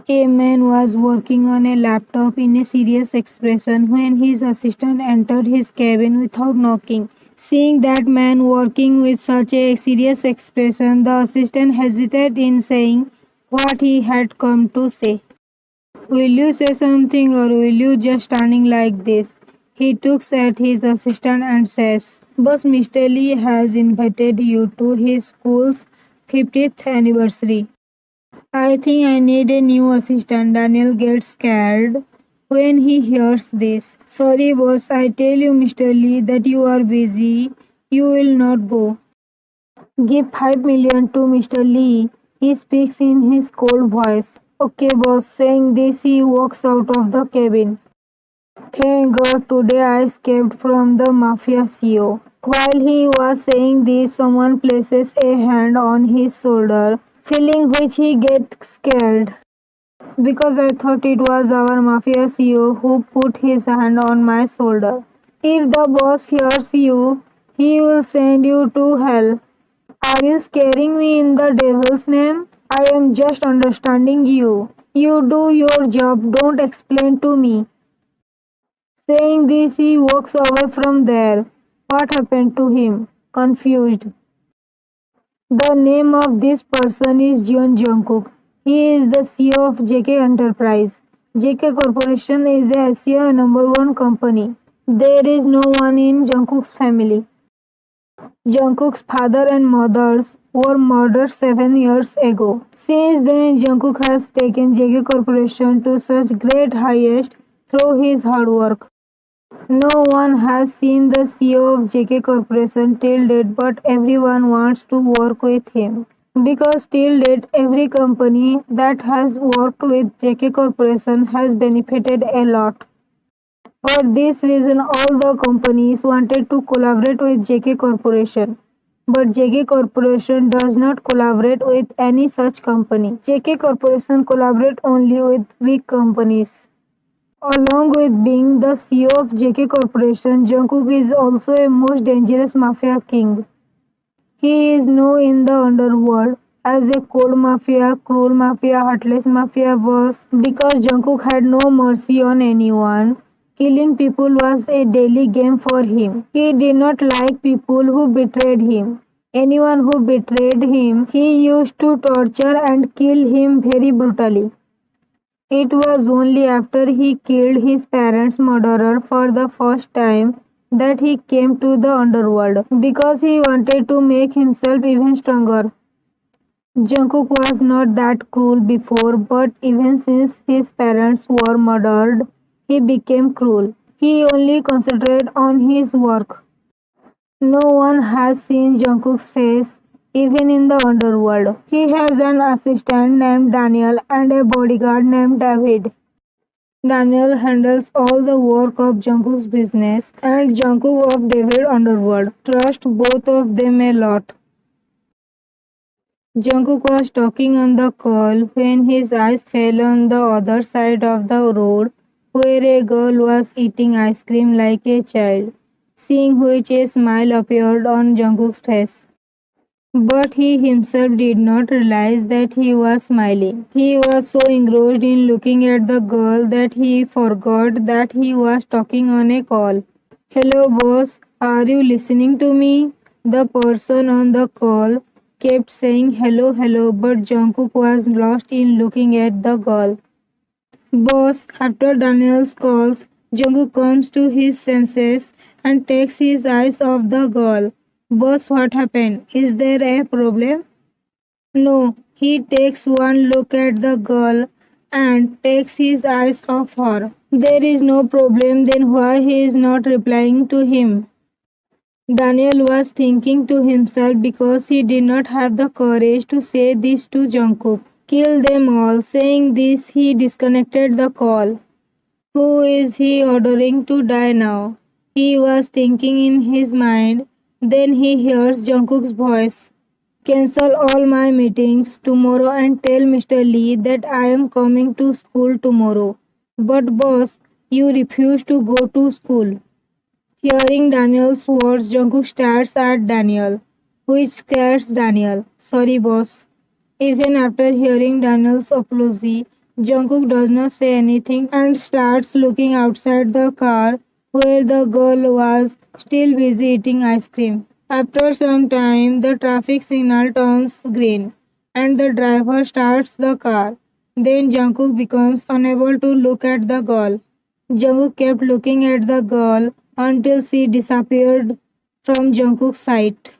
A man was working on a laptop in a serious expression when his assistant entered his cabin without knocking. Seeing that man working with such a serious expression, the assistant hesitated in saying what he had come to say. Will you say something or will you just standing like this? He looks at his assistant and says, Boss, Mr. Lee has invited you to his school's 50th anniversary. I think I need a new assistant. Daniel gets scared when he hears this. Sorry, boss, I tell you, Mr. Lee, that you are busy. You will not go. Give 5 million to Mr. Lee. He speaks in his cold voice. Okay, boss. Saying this, he walks out of the cabin. Thank God today I escaped from the mafia CEO. While he was saying this, someone places a hand on his shoulder, feeling which he gets scared. Because I thought it was our mafia CEO who put his hand on my shoulder. If the boss hears you, he will send you to hell. Are you scaring me in the devil's name? I am just understanding you. You do your job, don't explain to me. Saying this, he walks away from there. What happened to him? Confused. The name of this person is Jungkook. He is the CEO of JK Enterprise. JK Corporation is Asia number one company. There is no one in Jungkook's family. Jungkook's father and mothers were murdered 7 years ago. Since then, Jungkook has taken JK Corporation to such great heights through his hard work. No one has seen the CEO of JK Corporation till date, but everyone wants to work with him. Because till date, every company that has worked with JK Corporation has benefited a lot. For this reason, all the companies wanted to collaborate with JK Corporation. But JK Corporation does not collaborate with any such company. JK Corporation collaborate only with big companies. Along with being the CEO of JK Corporation, Jungkook is also a most dangerous mafia king. He is known in the underworld as a cold mafia, cruel mafia, heartless mafia boss because Jungkook had no mercy on anyone. Killing people was a daily game for him. He did not like people who betrayed him. Anyone who betrayed him, he used to torture and kill him very brutally. It was only after he killed his parents' murderer for the first time that he came to the underworld because he wanted to make himself even stronger. Jungkook was not that cruel before, but even since his parents were murdered, he became cruel. He only concentrated on his work. No one has seen Jungkook's face, even in the underworld. He has an assistant named Daniel and a bodyguard named David. Daniel handles all the work of Jungkook's business and Jungkook of David Underworld. Trust both of them a lot. Jungkook was talking on the call when his eyes fell on the other side of the road where a girl was eating ice cream like a child, seeing which a smile appeared on Jungkook's face. But he himself did not realize that he was smiling. He was so engrossed in looking at the girl that he forgot that he was talking on a call. Hello, boss. Are you listening to me? The person on the call kept saying hello, hello, but Jungkook was lost in looking at the girl. Boss, after Daniel's calls, Jungkook comes to his senses and takes his eyes off the girl. Boss, what happened? Is there a problem? No, he takes one look at the girl and takes his eyes off her. There is no problem, then why he is not replying to him? Daniel was thinking to himself because he did not have the courage to say this to Jungkook. Kill them all. Saying this, he disconnected the call. Who is he ordering to die now? He was thinking in his mind. Then he hears Jungkook's voice. Cancel all my meetings tomorrow and tell Mr. Lee that I am coming to school tomorrow. But boss, you refuse to go to school. Hearing Daniel's words, Jungkook stares at Daniel, which scares Daniel. Sorry, boss. Even after hearing Daniel's apology, Jungkook does not say anything and starts looking outside the car where the girl was still busy eating ice cream. After some time, the traffic signal turns green and the driver starts the car. Then Jungkook becomes unable to look at the girl. Jungkook kept looking at the girl until she disappeared from Jungkook's sight.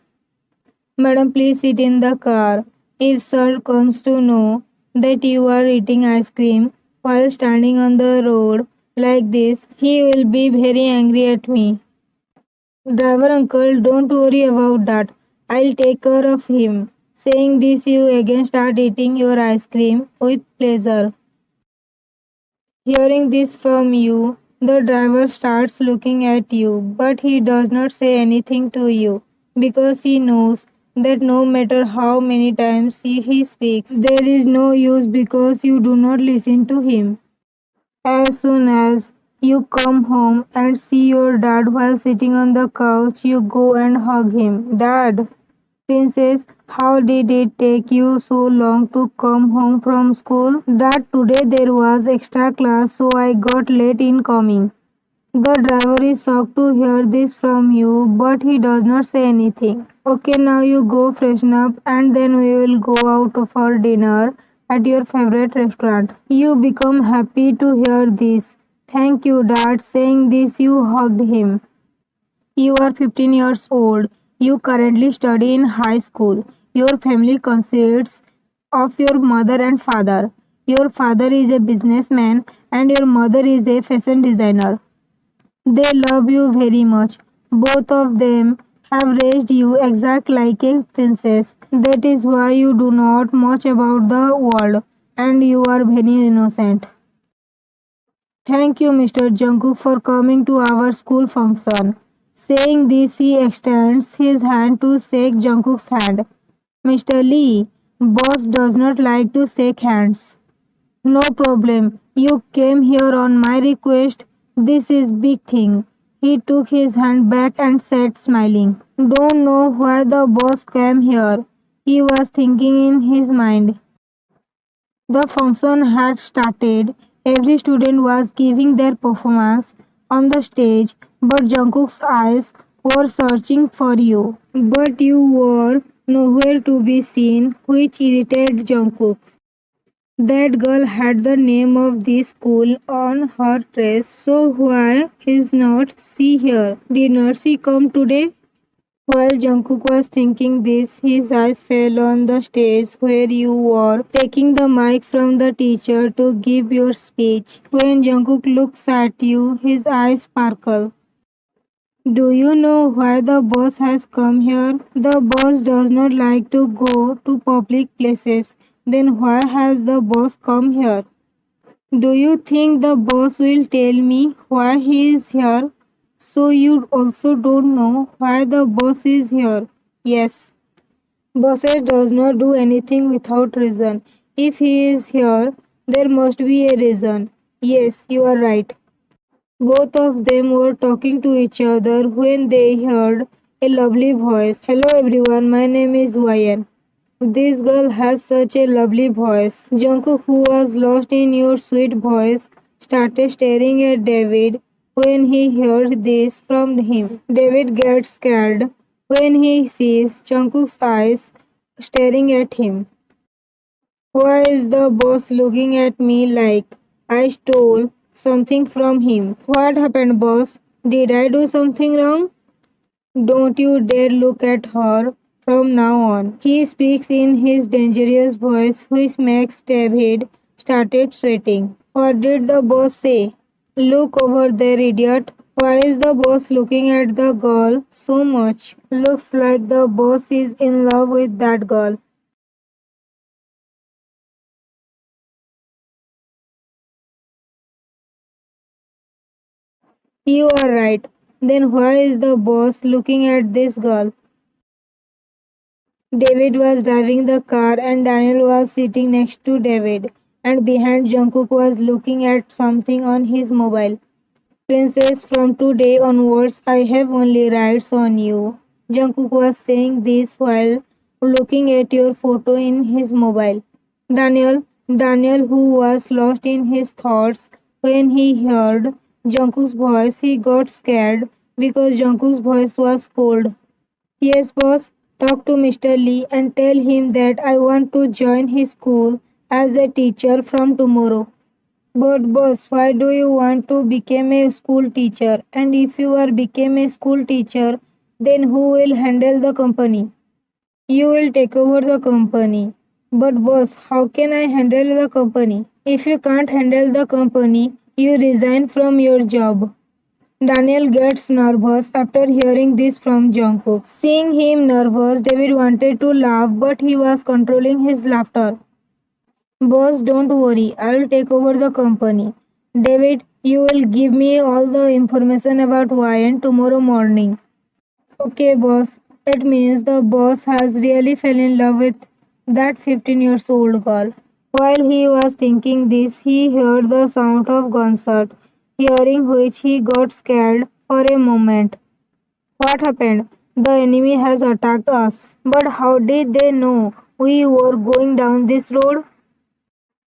Madam, please sit in the car. If sir comes to know that you are eating ice cream while standing on the road like this, he will be very angry at me. Driver uncle, don't worry about that. I'll take care of him. Saying this, you again start eating your ice cream with pleasure. Hearing this from you, the driver starts looking at you, but he does not say anything to you because he knows that no matter how many times he speaks, there is no use because you do not listen to him. As soon as you come home and see your dad while sitting on the couch, you go and hug him. Dad, Princess, how did it take you so long to come home from school? Dad, today there was extra class, so I got late in coming. The driver is shocked to hear this from you, but he does not say anything. Okay, now you go freshen up and then we will go out for dinner at your favorite restaurant. You become happy to hear this. Thank you, Dad. Saying this, you hugged him. You are 15 years old. You currently study in high school. Your family consists of your mother and father. Your father is a businessman and your mother is a fashion designer. They love you very much. Both of them have raised you exactly like a princess. That is why you do not much about the world and you are very innocent. Thank you, Mr. Jungkook, for coming to our school function. Saying this, he extends his hand to shake Jungkook's hand. Mr. Lee, boss does not like to shake hands. No problem. You came here on my request. This is big thing. He took his hand back and sat smiling. Don't know why the boss came here. He was thinking in his mind. The function had started. Every student was giving their performance on the stage, but Jungkook's eyes were searching for you. But you were nowhere to be seen, which irritated Jungkook. That girl had the name of this school on her dress, so why is not she here? Did not she come today? While Jungkook was thinking this, his eyes fell on the stage where you were taking the mic from the teacher to give your speech. When Jungkook looks at you, his eyes sparkle. Do you know why the boss has come here? The boss does not like to go to public places. Then why has the boss come here? Do you think the boss will tell me why he is here? So you also don't know why the boss is here. Yes, bosses does not do anything without reason. If he is here, there must be a reason. Yes, you are right. Both of them were talking to each other when they heard a lovely voice. Hello everyone, my name is Wayan. This girl has such a lovely voice. Jungkook, who was lost in your sweet voice, started staring at David when he heard this from him. David gets scared when he sees Jungkook's eyes staring at him. Why is the boss looking at me like I stole something from him? What happened, boss? Did I do something wrong? Don't you dare look at her from now on. He speaks in his dangerous voice, which makes David started sweating. What did the boss say? Look over there, idiot. Why is the boss looking at the girl so much? Looks like the boss is in love with that girl. You are right. Then why is the boss looking at this girl? David was driving the car and Daniel was sitting next to David, and behind Jungkook was looking at something on his mobile. Princess, from today onwards I have only rights on you. Jungkook was saying this while looking at your photo in his mobile. Daniel, Daniel, who was lost in his thoughts when he heard Jungkook's voice, he got scared because Jungkook's voice was cold. Yes, boss, talk to Mr. Lee and tell him that I want to join his school as a teacher from tomorrow. But boss, why do you want to become a school teacher? And if you are become a school teacher, then who will handle the company? You will take over the company. But boss, how can I handle the company? If you can't handle the company, you resign from your job. Daniel gets nervous after hearing this from Jungkook. Seeing him nervous, David wanted to laugh but he was controlling his laughter. Boss, don't worry, I'll take over the company. David, you will give me all the information about Ryan tomorrow morning. Okay, boss. It means the boss has really fell in love with that 15 years old girl. While he was thinking this, he heard the sound of gunshot, hearing which he got scared for a moment. What happened? The enemy has attacked us. But how did they know we were going down this road?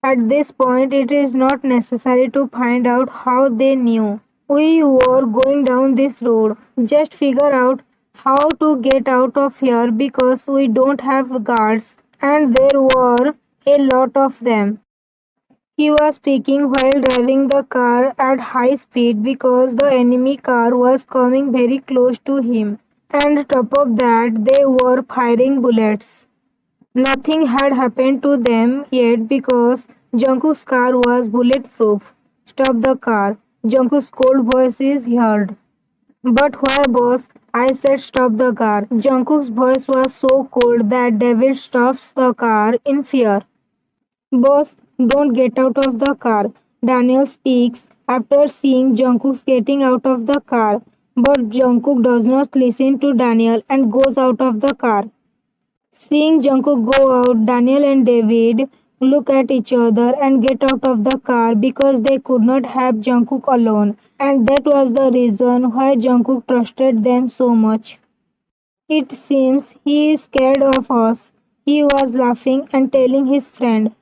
At this point, it is not necessary to find out how they knew we were going down this road. Just figure out how to get out of here because we don't have guards and there were a lot of them. He was speaking while driving the car at high speed because the enemy car was coming very close to him. And top of that, they were firing bullets. Nothing had happened to them yet because Jungkook's car was bulletproof. Stop the car. Jungkook's cold voice is heard. But why, boss? I said stop the car. Jungkook's voice was so cold that David stops the car in fear. Boss, don't get out of the car. Daniel speaks after seeing Jungkook getting out of the car. But Jungkook does not listen to Daniel and goes out of the car. Seeing Jungkook go out, Daniel and David look at each other and get out of the car because they could not have Jungkook alone, and that was the reason why Jungkook trusted them so much. It seems he is scared of us. He was laughing and telling his friend.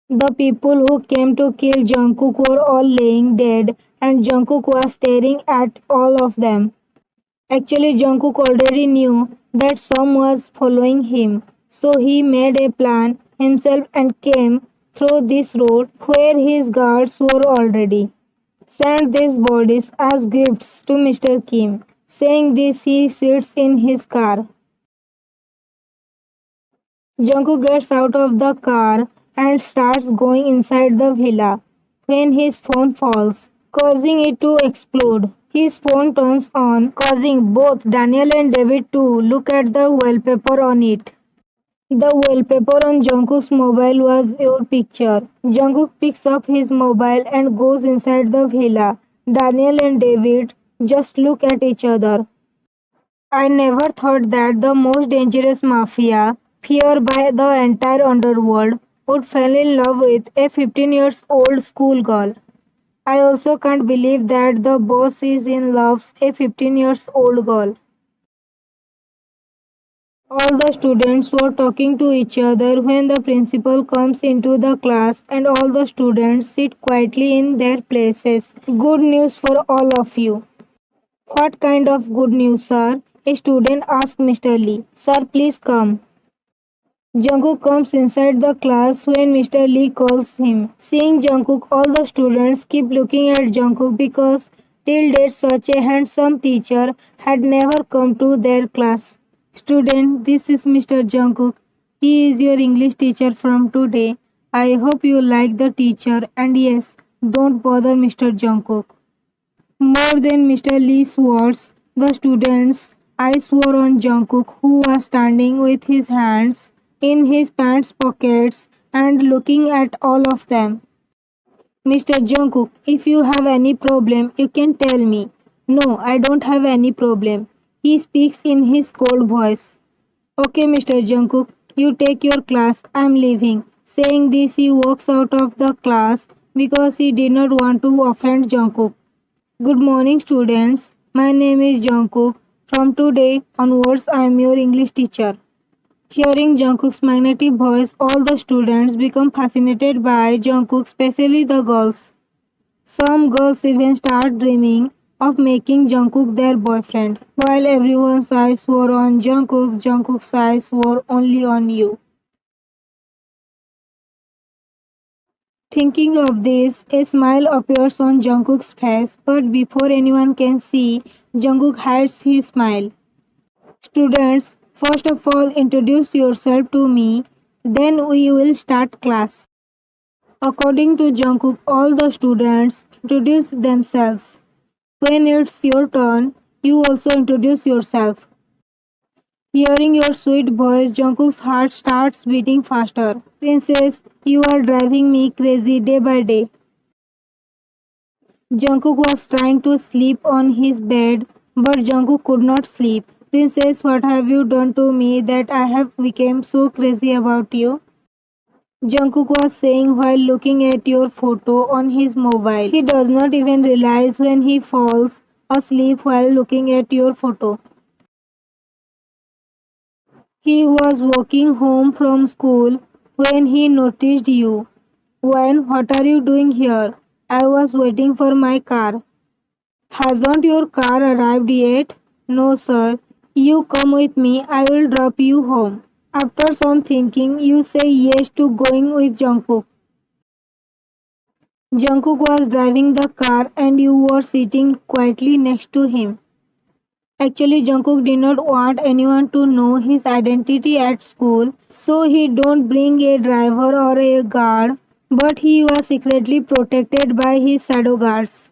The people who came to kill Jungkook were all laying dead, and Jungkook was staring at all of them. Actually, Jungkook already knew that some was following him, so he made a plan himself and came through this road where his guards were already. Sent these bodies as gifts to Mr. Kim. Saying this, he sits in his car. Jungkook gets out of the car and starts going inside the villa when his phone falls, causing it to explode. His phone turns on, causing both Daniel and David to look at the wallpaper on it. The wallpaper on Jungkook's mobile was your picture. Jungkook picks up his mobile and goes inside the villa. Daniel and David just look at each other. I never thought that the most dangerous mafia, feared by the entire underworld, would fall in love with a 15 years old schoolgirl. I also can't believe that the boss is in love with a 15 years old girl. All the students were talking to each other when the principal comes into the class and all the students sit quietly in their places. Good news for all of you. What kind of good news, sir? A student asked Mr. Lee. Sir, please come. Jungkook comes inside the class when Mr. Lee calls him. Seeing Jungkook, all the students keep looking at Jungkook because till date such a handsome teacher had never come to their class. Student, this is Mr. Jungkook. He is your English teacher from today. I hope you like the teacher and yes, don't bother Mr. Jungkook. More than Mr. Lee's words, the students' eyes were on Jungkook, who was standing with his hands in his pants pockets and looking at all of them. Mr. Jungkook, if you have any problem, you can tell me. No, I don't have any problem. He speaks in his cold voice. Okay, Mr. Jungkook, you take your class. I'm leaving. Saying this, he walks out of the class because he did not want to offend Jungkook. Good morning, students. My name is Jungkook. From today onwards, I am your English teacher. Hearing Jungkook's magnetic voice, all the students become fascinated by Jungkook, especially the girls. Some girls even start dreaming of making Jungkook their boyfriend. While everyone's eyes were on Jungkook, Jungkook's eyes were only on you. Thinking of this, a smile appears on Jungkook's face, but before anyone can see, Jungkook hides his smile. Students, first of all, introduce yourself to me, then we will start class. According to Jungkook, all the students introduce themselves. When it's your turn, you also introduce yourself. Hearing your sweet voice, Jungkook's heart starts beating faster. Princess, you are driving me crazy day by day. Jungkook was trying to sleep on his bed, but Jungkook could not sleep. Princess, what have you done to me that I have become so crazy about you? Jungkook was saying while looking at your photo on his mobile. He does not even realize when he falls asleep while looking at your photo. He was walking home from school when he noticed you. What are you doing here? I was waiting for my car. Hasn't your car arrived yet? No, sir. You come with me, I will drop you home. After some thinking, you say yes to going with Jungkook. Jungkook was driving the car and you were sitting quietly next to him. Actually, Jungkook did not want anyone to know his identity at school, so he don't bring a driver or a guard, but he was secretly protected by his shadow guards.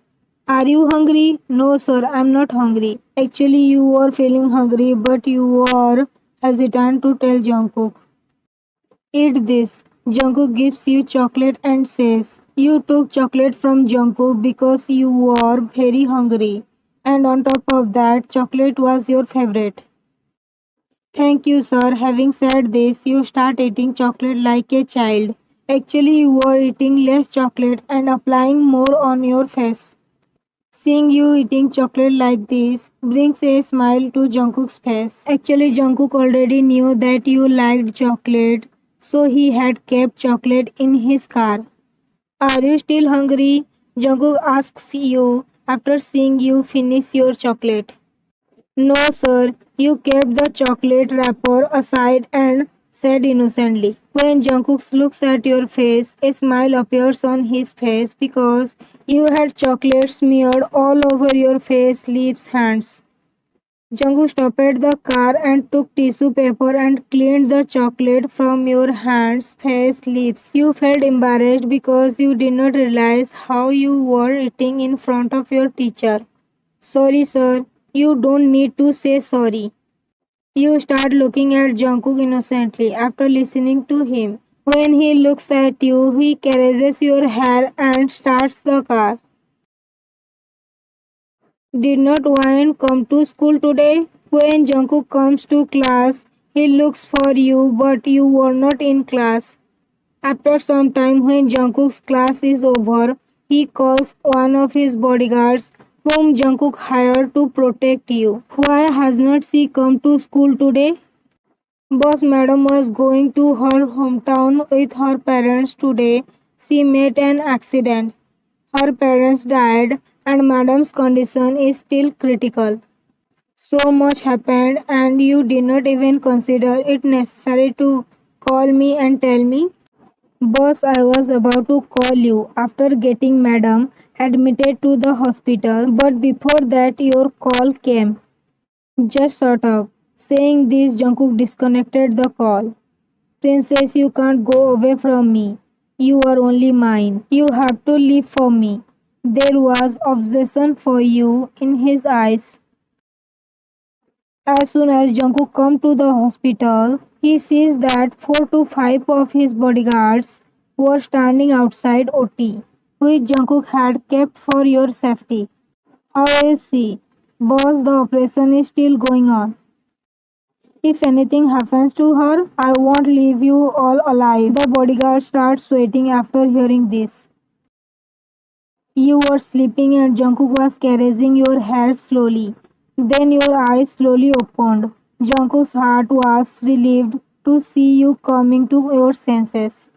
Are you hungry? No, sir, I'm not hungry. Actually, you were feeling hungry, but you were hesitant to tell Jungkook. Eat this. Jungkook gives you chocolate and says, you took chocolate from Jungkook because you were very hungry. And on top of that, chocolate was your favorite. Thank you, sir. Having said this, you start eating chocolate like a child. Actually, you were eating less chocolate and applying more on your face. Seeing you eating chocolate like this brings a smile to Jungkook's face. Actually, Jungkook already knew that you liked chocolate, so he had kept chocolate in his car. Are you still hungry? Jungkook asks you after seeing you finish your chocolate. No, sir. You kept the chocolate wrapper aside and said innocently. When Jungkook looks at your face, a smile appears on his face because you had chocolate smeared all over your face, lips, hands. Jungkook stopped the car and took tissue paper and cleaned the chocolate from your hands, face, lips. You felt embarrassed because you did not realize how you were eating in front of your teacher. Sorry, sir. You don't need to say sorry. You start looking at Jungkook innocently after listening to him. When he looks at you, he caresses your hair and starts the car. Did not Wayne come to school today? When Jungkook comes to class, he looks for you, but you were not in class. After some time, when Jungkook's class is over, he calls one of his bodyguards, whom Jungkook hired to protect you. Why has not she come to school today? Boss madam was going to her hometown with her parents today. She met an accident. Her parents died and madam's condition is still critical. So much happened and you did not even consider it necessary to call me and tell me. Boss, I was about to call you after getting madam admitted to the hospital, but before that your call came. Just shut up. Saying this, Jungkook disconnected the call. Princess, you can't go away from me. You are only mine. You have to live for me. There was obsession for you in his eyes. As soon as Jungkook comes to the hospital, he sees that 4 to 5 of his bodyguards were standing outside OT, which Jungkook had kept for your safety. How is she? Boss, the operation is still going on. If anything happens to her, I won't leave you all alive. The bodyguard starts sweating after hearing this. You were sleeping and Jungkook was caressing your hair slowly. Then your eyes slowly opened. Jungkook's heart was relieved to see you coming to your senses.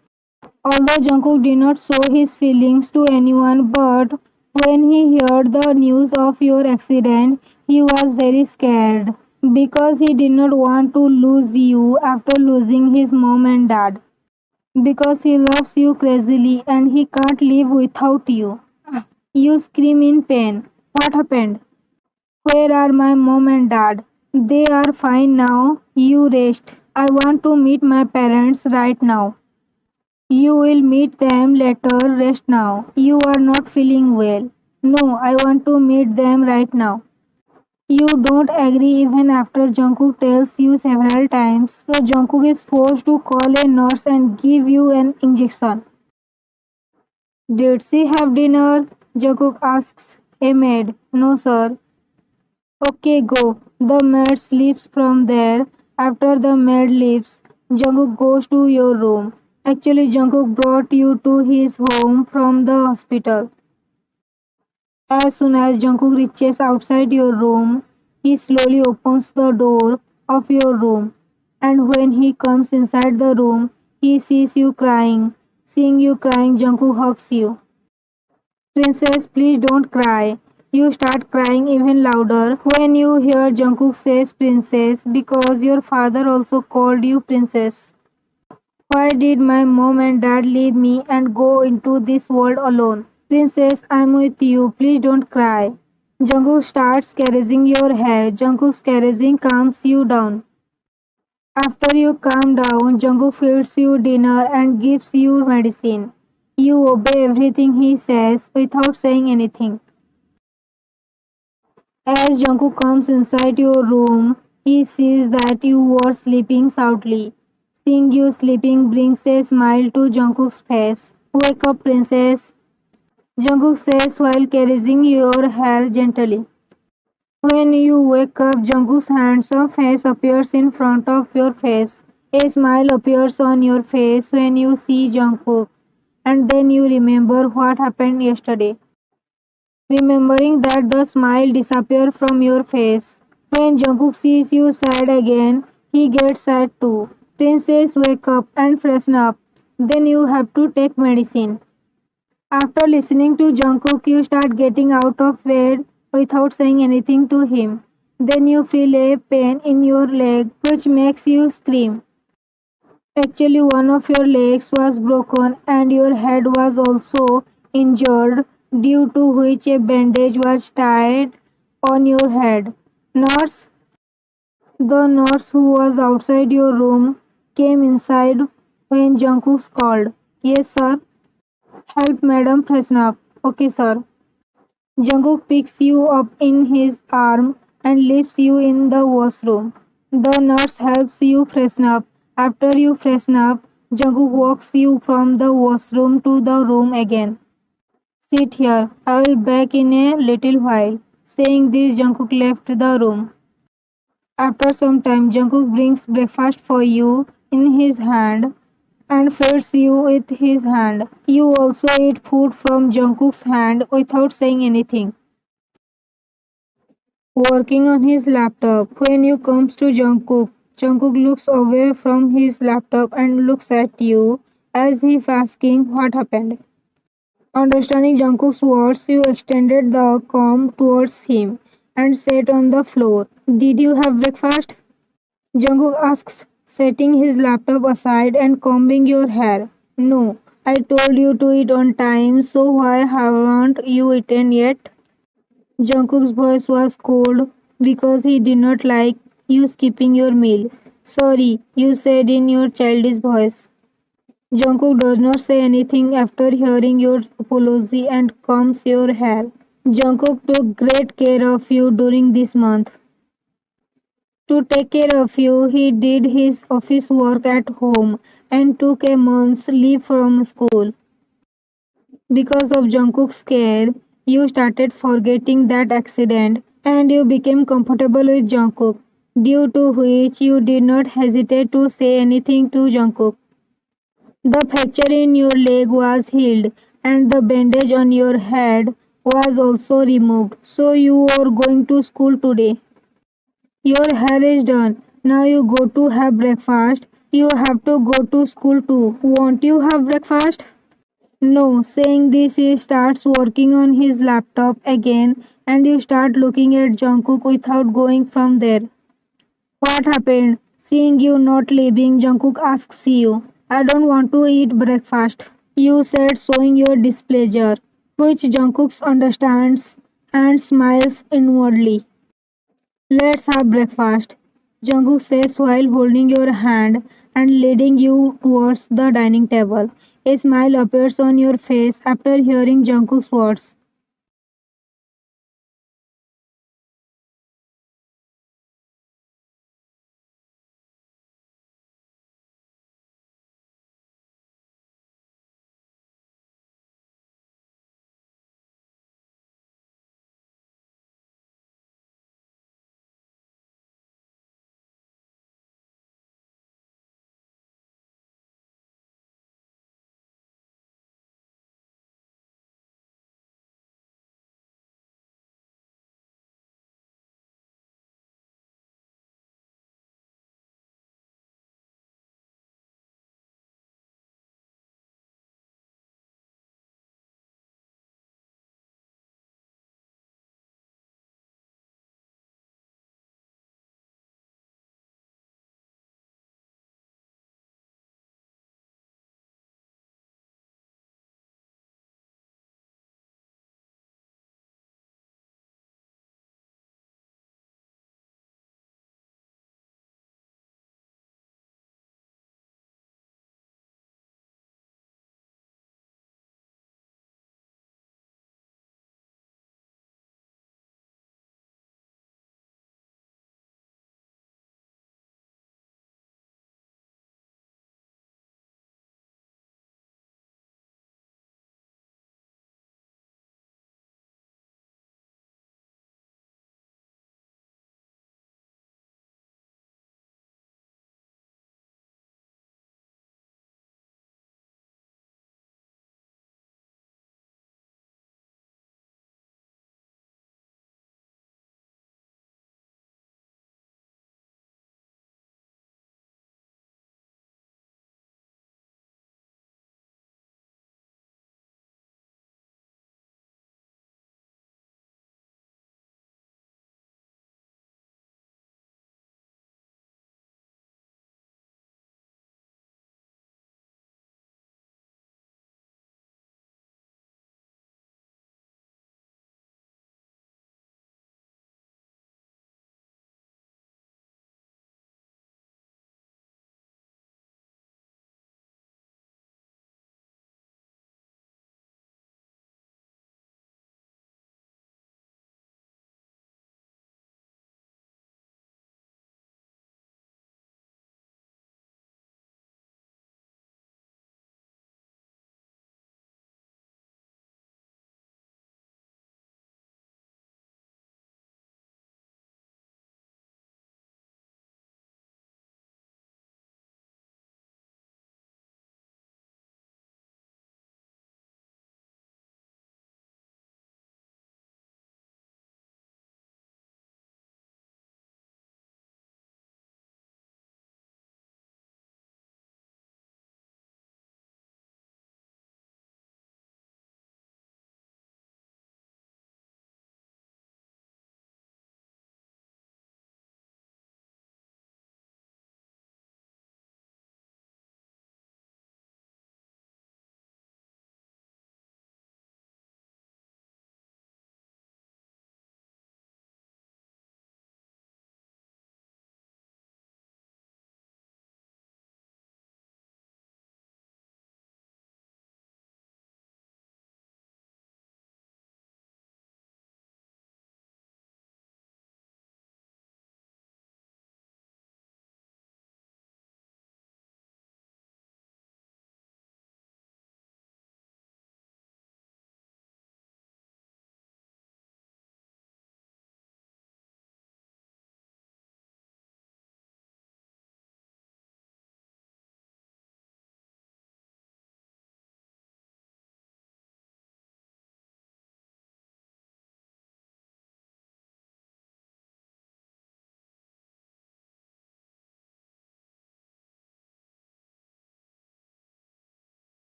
Although Jungkook did not show his feelings to anyone, but when he heard the news of your accident, he was very scared because he did not want to lose you after losing his mom and dad. Because he loves you crazily and he can't live without you. You scream in pain. What happened? Where are my mom and dad? They are fine now. You rest. I want to meet my parents right now. You will meet them later. Rest now. You are not feeling well. No, I want to meet them right now. You don't agree even after Jungkook tells you several times, so Jungkook is forced to call a nurse and give you an injection. Did she have dinner? Jungkook asks a maid. No, sir. Okay, go. The maid sleeps from there. After the maid leaves, Jungkook goes to your room. Actually, Jungkook brought you to his home from the hospital. As soon as Jungkook reaches outside your room, he slowly opens the door of your room. And when he comes inside the room, he sees you crying. Seeing you crying, Jungkook hugs you. Princess, please don't cry. You start crying even louder when you hear Jungkook says princess because your father also called you princess. Why did my mom and dad leave me and go into this world alone? Princess, I'm with you. Please don't cry. Jungkook starts caressing your hair. Jungkook's caressing calms you down. After you calm down, Jungkook feeds you dinner and gives you medicine. You obey everything he says without saying anything. As Jungkook comes inside your room, he sees that you were sleeping soundly. Seeing you sleeping brings a smile to Jungkook's face. Wake up, princess. Jungkook says while caressing your hair gently. When you wake up, Jungkook's handsome face appears in front of your face. A smile appears on your face when you see Jungkook, and then you remember what happened yesterday. Remembering that the smile disappears from your face. When Jungkook sees you sad again, he gets sad too. Princess, wake up and freshen up. Then you have to take medicine. After listening to Jungkook, you start getting out of bed without saying anything to him. Then you feel a pain in your leg which makes you scream. Actually, one of your legs was broken and your head was also injured, due to which a bandage was tied on your head. Nurse, the nurse who was outside your room came inside when Jungkook called. Yes, sir. Help madam freshen up. Okay, sir. Jungkook picks you up in his arm and lifts you in the washroom. The nurse helps you freshen up. After you freshen up, Jungkook walks you from the washroom to the room again. Sit here. I will back in a little while. Saying this, Jungkook left the room. After some time, Jungkook brings breakfast for you in his hand and feeds you with his hand. You also eat food from Jungkook's hand without saying anything. Working on his laptop. When you comes to Jungkook, Jungkook looks away from his laptop and looks at you as if asking what happened. Understanding Jungkook's words, you extended the comb towards him and sat on the floor. Did you have breakfast? Jungkook asks, setting his laptop aside and combing your hair. No, I told you to eat on time, so why haven't you eaten yet? Jungkook's voice was cold because he did not like you skipping your meal. Sorry, you said in your childish voice. Jungkook does not say anything after hearing your apology and combs your hair. Jungkook took great care of you during this month. To take care of you, he did his office work at home and took a month's leave from school. Because of Jungkook's care, you started forgetting that accident and you became comfortable with Jungkook, due to which you did not hesitate to say anything to Jungkook. The fracture in your leg was healed and the bandage on your head was also removed, so you are going to school today. Your hair is done. Now you go to have breakfast. You have to go to school too. Won't you have breakfast? No, saying this, he starts working on his laptop again, and you start looking at Jungkook without going from there. What happened? Seeing you not leaving, Jungkook asks you. I don't want to eat breakfast. You said, showing your displeasure, which Jungkook understands and smiles inwardly. Let's have breakfast, Jungkook says while holding your hand and leading you towards the dining table. A smile appears on your face after hearing Jungkook's words.